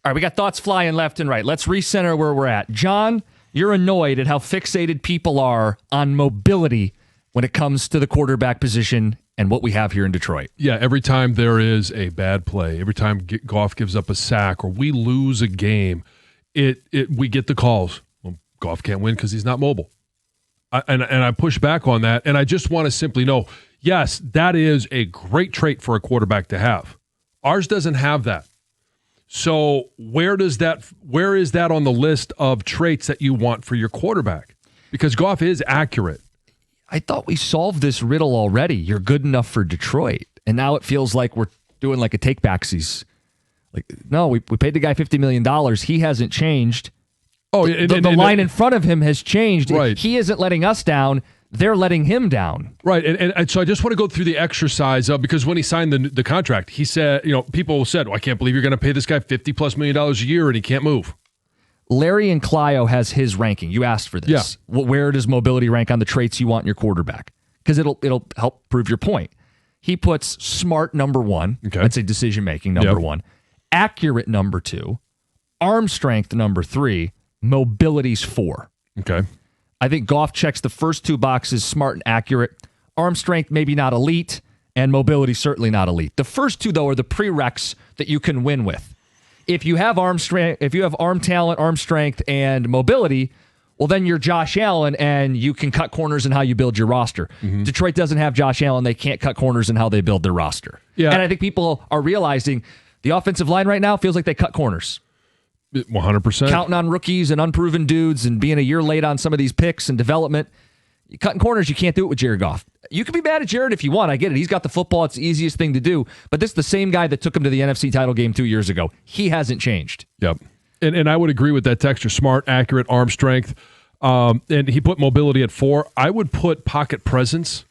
All right, we got thoughts flying left and right. Let's recenter where we're at. John, you're annoyed at how fixated people are on mobility when it comes to the quarterback position and what we have here in Detroit. Yeah, every time there is a bad play, every time Goff gives up a sack or we lose a game, we get the calls. Well, Goff can't win because he's not mobile. And I push back on that, and I just want to simply know, yes, that is a great trait for a quarterback to have. Ours doesn't have that. So where is that on the list of traits that you want for your quarterback? Because Goff is accurate. I thought we solved this riddle already. You're good enough for Detroit. And now it feels like we're doing like a take-backsies. Like, no, we paid the guy $50 million. He hasn't changed. Oh, the line in front of him has changed. Right. He isn't letting us down. They're letting him down. Right, and so I just want to go through the exercise of, because when he signed the contract, he said, people said, I can't believe you're going to pay this guy $50+ million a year and he can't move. Larry and Clio has his ranking. You asked for this. Yeah. Where does mobility rank on the traits you want in your quarterback? Because it'll help prove your point. He puts smart number 1. Okay. That's a decision-making number 1. Accurate number 2. Arm strength number 3. Mobility's 4. Okay. I think Goff checks the first 2 boxes, smart and accurate. Arm strength, maybe not elite, and mobility, certainly not elite. The first 2, though, are the prereqs that you can win with. If you have arm strength, if you have arm talent, arm strength, and mobility, well, then you're Josh Allen, and you can cut corners in how you build your roster. Mm-hmm. Detroit doesn't have Josh Allen. They can't cut corners in how they build their roster. Yeah. And I think people are realizing the offensive line right now feels like they cut corners. 100%. Counting on rookies and unproven dudes and being a year late on some of these picks and development. Cutting corners, you can't do it with Jared Goff. You can be mad at Jared if you want. I get it. He's got the football. It's the easiest thing to do. But this is the same guy that took him to the NFC title game 2 years ago. He hasn't changed. Yep. And I would agree with that texture. Smart, accurate, arm strength. And he put mobility at 4. I would put pocket presence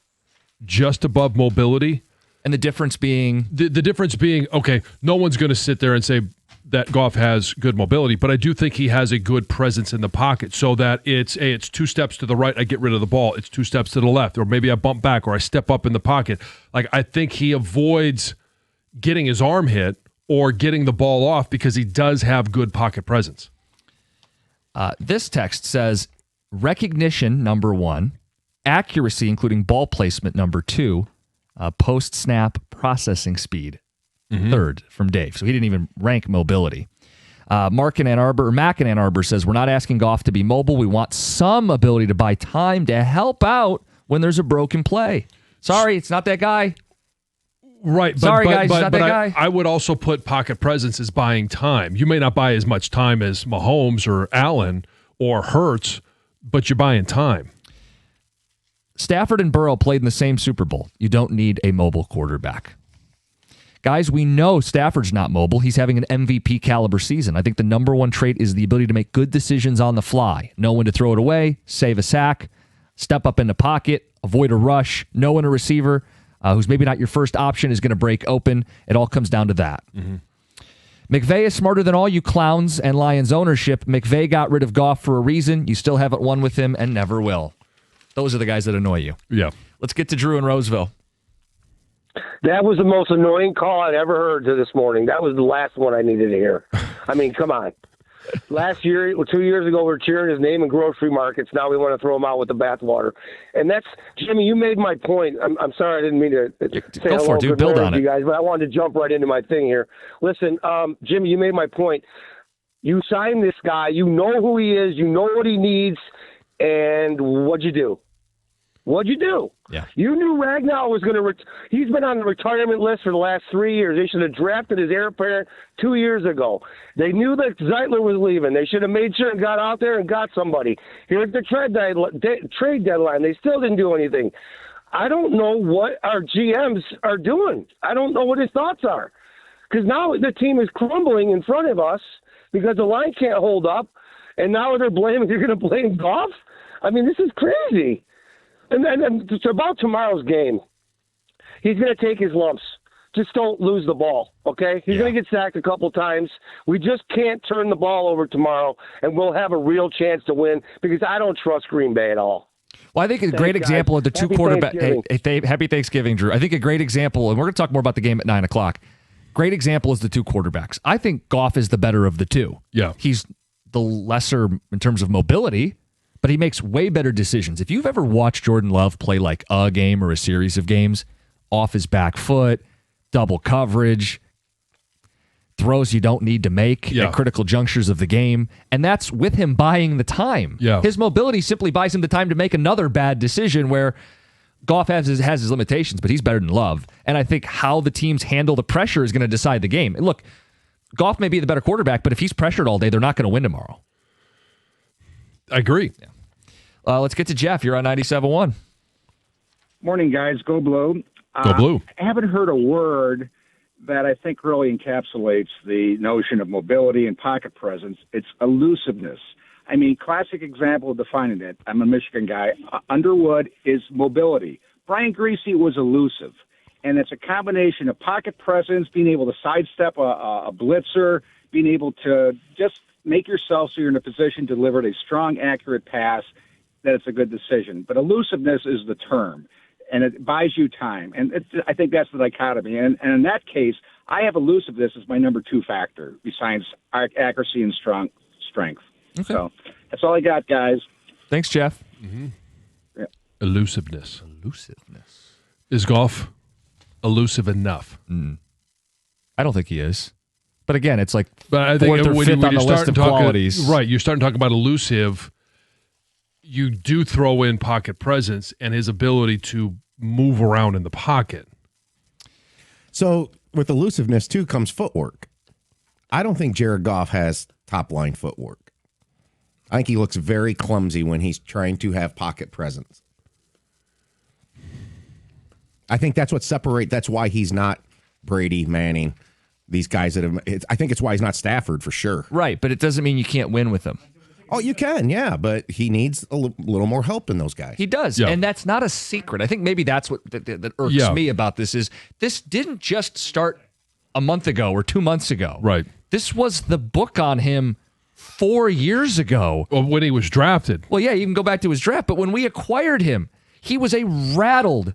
just above mobility. And the difference being? The difference being, okay, no one's going to sit there and say that Goff has good mobility, but I do think he has a good presence in the pocket so that it's 2 steps to the right, I get rid of the ball. It's 2 steps to the left, or maybe I bump back, or I step up in the pocket. Like, I think he avoids getting his arm hit or getting the ball off because he does have good pocket presence. This text says recognition, number 1, accuracy, including ball placement, number 2, post-snap processing speed, 3rd from Dave. So he didn't even rank mobility. Mac in Ann Arbor says, we're not asking Goff to be mobile. We want some ability to buy time to help out when there's a broken play. Sorry, it's not that guy. Right. Sorry, guys, it's not that guy. I would also put pocket presence as buying time. You may not buy as much time as Mahomes or Allen or Hurts, but you're buying time. Stafford and Burrow played in the same Super Bowl. You don't need a mobile quarterback. Guys, we know Stafford's not mobile. He's having an MVP caliber season. I think the number 1 trait is the ability to make good decisions on the fly. Know when to throw it away, save a sack, step up in the pocket, avoid a rush, know when a receiver who's maybe not your first option is going to break open. It all comes down to that. Mm-hmm. McVay is smarter than all you clowns and Lions ownership. McVay got rid of Goff for a reason. You still haven't won with him and never will. Those are the guys that annoy you. Yeah. Let's get to Drew in Roseville. That was the most annoying call I'd ever heard to this morning. That was the last one I needed to hear. I mean, come on. Last year, 2 years ago, we were cheering his name in grocery markets. Now we want to throw him out with the bathwater. And that's, Jimmy, you made my point. I'm sorry I didn't mean to say Go hello. for it, dude. Build on you it. guys, but I wanted to jump right into my thing here. Listen, Jimmy, you made my point. You signed this guy. You know who he is. You know what he needs. And what'd you do? What'd you do? Yeah. You knew Ragnow was going to he's been on the retirement list for the last 3 years. They should have drafted his heir apparent 2 years ago. They knew that Zeitler was leaving. They should have made sure and got out there and got somebody. Here's the trade deadline. They still didn't do anything. I don't know what our GMs are doing. I don't know what his thoughts are. Because now the team is crumbling in front of us because the line can't hold up. And now they're going to blame Goff? I mean, this is crazy. And it's about tomorrow's game. He's going to take his lumps. Just don't lose the ball, okay? He's going to get sacked a couple times. We just can't turn the ball over tomorrow, and we'll have a real chance to win because I don't trust Green Bay at all. Well, I think a great example of the two quarterbacks. Happy Thanksgiving, Drew. I think a great example, and we're going to talk more about the game at 9 o'clock. Great example is the two quarterbacks. I think Goff is the better of the two. Yeah. He's the lesser in terms of mobility, but he makes way better decisions. If you've ever watched Jordan Love play like a game or a series of games, off his back foot, double coverage, throws you don't need to make at critical junctures of the game, and that's with him buying the time. Yeah. His mobility simply buys him the time to make another bad decision where Goff has his limitations, but he's better than Love. And I think how the teams handle the pressure is going to decide the game. And look, Goff may be the better quarterback, but if he's pressured all day, they're not going to win tomorrow. I agree. Yeah. Let's get to Jeff. You're on 97.1. Morning, guys. Go Blue. Go Blue. I haven't heard a word that I think really encapsulates the notion of mobility and pocket presence. It's elusiveness. I mean, classic example of defining it. I'm a Michigan guy. Underwood is mobility. Brian Griese was elusive. And it's a combination of pocket presence, being able to sidestep a blitzer, being able to just make yourself so you're in a position to deliver a strong, accurate pass, that it's a good decision. But elusiveness is the term, and it buys you time. And I think that's the dichotomy. And in that case, I have elusiveness as my number 2 factor, besides accuracy and strength. Okay. So that's all I got, guys. Thanks, Jeff. Mm-hmm. Yeah. Elusiveness. Is Goff elusive enough? I don't think he is. But again, it's like I think fourth or fifth on the list of qualities. Right, you're starting to talk about elusive. You do throw in pocket presence and his ability to move around in the pocket. So with elusiveness, too, comes footwork. I don't think Jared Goff has top-line footwork. I think he looks very clumsy when he's trying to have pocket presence. I think that's what that's why he's not Brady, Manning, these guys that have. I think it's why he's not Stafford for sure. Right, but it doesn't mean you can't win with him. Oh, you can, yeah, but he needs a little more help than those guys. He does, and that's not a secret. I think maybe that's what that irks me about this is this didn't just start a month ago or 2 months ago. Right. This was the book on him 4 years ago. Well, when he was drafted. Well, yeah, you can go back to his draft, but when we acquired him, he was a rattled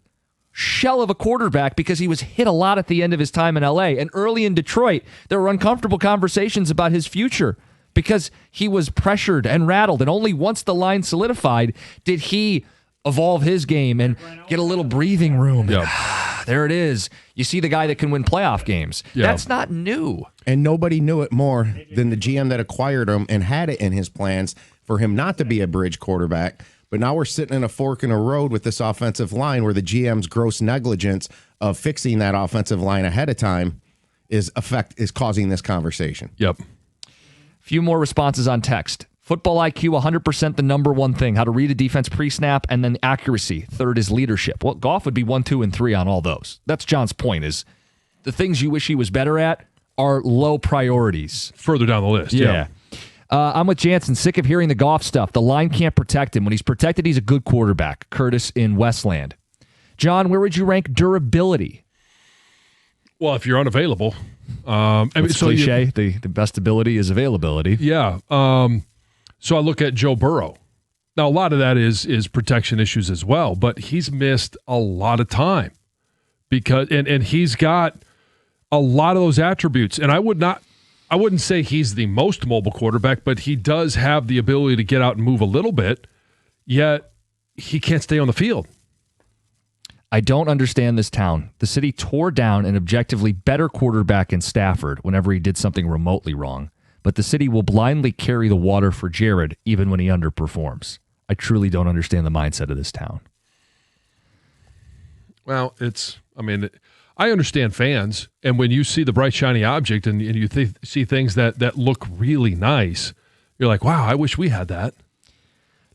shell of a quarterback because he was hit a lot at the end of his time in L.A. And early in Detroit, there were uncomfortable conversations about his future because he was pressured and rattled. And only once the line solidified did he evolve his game and get a little breathing room. Yep. There it is. You see the guy that can win playoff games. Yep. That's not new. And nobody knew it more than the GM that acquired him and had it in his plans for him not to be a bridge quarterback. But now we're sitting in a fork in a road with this offensive line where the GM's gross negligence of fixing that offensive line ahead of time is causing this conversation. Yep. Few more responses on text. Football IQ, 100% the number one thing. How to read a defense pre-snap, and then accuracy. Third is leadership. Well, Goff would be 1, 2, and 3 on all those. That's John's point, is the things you wish he was better at are low priorities. Further down the list, yeah. I'm with Jansen. Sick of hearing the Goff stuff. The line can't protect him. When he's protected, he's a good quarterback. Curtis in Westland. John, where would you rank durability? Well, if you're unavailable. It's cliche. The best ability is availability. Yeah. So I look at Joe Burrow. Now, a lot of that is protection issues as well, but he's missed a lot of time because and he's got a lot of those attributes. And I wouldn't say he's the most mobile quarterback, but he does have the ability to get out and move a little bit, yet he can't stay on the field. I don't understand this town. The city tore down an objectively better quarterback in Stafford whenever he did something remotely wrong, but the city will blindly carry the water for Jared even when he underperforms. I truly don't understand the mindset of this town. Well, I understand fans, and when you see the bright, shiny object and you see things that look really nice, you're like, wow, I wish we had that.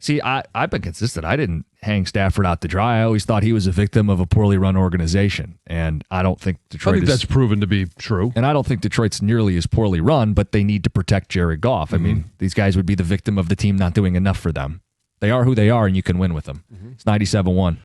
See, I've been consistent. I didn't hang Stafford out to dry. I always thought he was a victim of a poorly run organization, and I don't think Detroit that's proven to be true. And I don't think Detroit's nearly as poorly run, but they need to protect Jared Goff. Mm-hmm. I mean, these guys would be the victim of the team not doing enough for them. They are who they are, and you can win with them. Mm-hmm. It's 97-1.